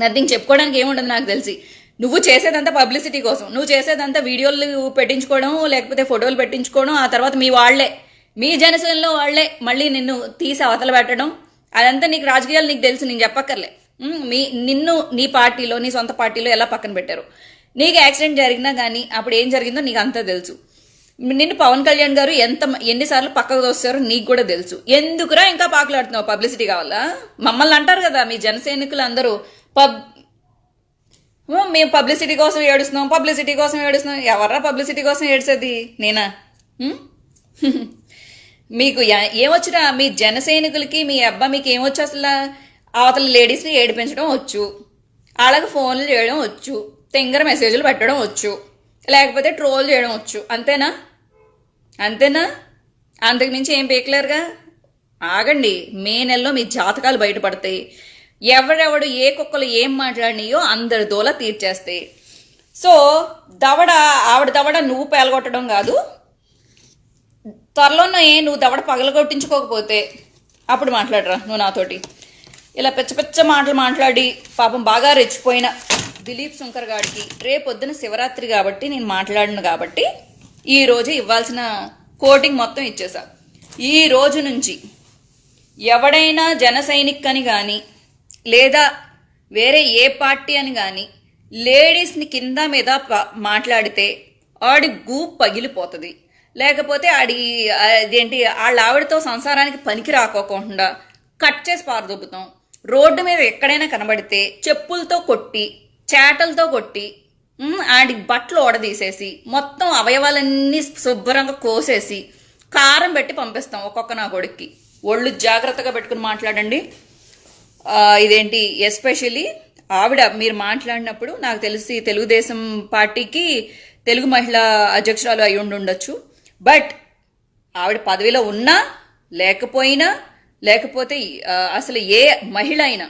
Nothing. చెప్పుకోవడానికి ఏముండదు నాకు తెలిసి. నువ్వు చేసేదంతా పబ్లిసిటీ కోసం, నువ్వు చేసేదంతా వీడియోలు పెట్టించుకోవడం, లేకపోతే ఫోటోలు పెట్టించుకోవడం, ఆ తర్వాత మీ వాళ్లే, మీ జనసేనలో వాళ్లే మళ్ళీ నిన్ను తీసి అవతల పెట్టడం, అదంతా నీకు రాజకీయాలు నీకు తెలుసు, నేను చెప్పక్కర్లే. నిన్ను నీ పార్టీలో, నీ సొంత పార్టీలో ఎలా పక్కన పెట్టారు. నీకు యాక్సిడెంట్ జరిగినా కానీ అప్పుడు ఏం జరిగిందో నీకు అంతా తెలుసు. నిన్ను పవన్ కళ్యాణ్ గారు ఎన్నిసార్లు పక్కకు వస్తారో నీకు కూడా తెలుసు. ఎందుకురా ఇంకా పాకులాడుతున్నావు? పబ్లిసిటీ కావాలా? మమ్మల్ని అంటారు కదా మీ జన సైనికులు అందరూ, మేము పబ్లిసిటీ కోసం ఏడుస్తున్నాం, పబ్లిసిటీ కోసం ఏడుస్తున్నాం. ఎవర్రా పబ్లిసిటీ కోసం ఏడ్చేది? నేనా? మీకు ఏమొచ్చురా? మీ జన సైనికులకి మీ అబ్బా మీకు ఏమొచ్చు అసలు? అవతల లేడీస్ని ఏడిపించడం వచ్చు, వాళ్ళకి ఫోన్లు చేయడం వచ్చు, తింగర మెసేజ్లు పెట్టడం వచ్చు, లేకపోతే ట్రోల్ చేయడం వచ్చు. అంతేనా? అంతకుమించి ఏం పీకలేరుగా. ఆగండి, మే నెలలో మీ జాతకాలు బయటపడతాయి. ఎవరెవడు ఏ కుక్కలు ఏం మాట్లాడినాయో అందరి దోల తీర్చేస్తాయి. సో ఆవిడ దవడ నువ్వు పేలగొట్టడం కాదు, త్వరలోనే నువ్వు దవడ పగలగొట్టించుకోకపోతే అప్పుడు మాట్లాడరా నువ్వు నాతోటి. ఇలా పిచ్చ మాటలు మాట్లాడి పాపం బాగా రెచ్చిపోయిన దిలీప్ శంకర్ గారికి రేపొద్దున శివరాత్రి కాబట్టి నేను మాట్లాడను కాబట్టి ఈ రోజు ఇవ్వాల్సిన కోటింగ్ మొత్తం ఇచ్చేసా. ఈ రోజు నుంచి ఎవడైనా జన సైనిక్ అని కానీ లేదా వేరే ఏ పార్టీ అని కానీ లేడీస్ని కింద మీద మాట్లాడితే ఆడి గూ పగిలిపోతుంది. లేకపోతే అదేంటి వాళ్ళ ఆవిడతో సంసారానికి పనికి రాకోకుండా కట్ చేసి పారదొబ్బుతాం. రోడ్డు మీద ఎక్కడైనా కనబడితే చెప్పులతో కొట్టి, చేటలతో కొట్టి, ఆడి బట్టలు ఓడదీసేసి, మొత్తం అవయవాలన్నీ శుభ్రంగా కోసేసి కారం పెట్టి పంపిస్తాం ఒక్కొక్క నా కొడుక్కి. ఒళ్ళు జాగ్రత్తగా పెట్టుకుని మాట్లాడండి. ఇదేంటి ఎస్పెషల్లీ ఆవిడ మీరు మాట్లాడినప్పుడు నాకు తెలిసి తెలుగుదేశం పార్టీకి తెలుగు మహిళా అధ్యక్షురాలు అయి ఉండొచ్చు. బట్ ఆవిడ పదవిలో ఉన్నా లేకపోయినా, లేకపోతే అసలు ఏ మహిళ అయినా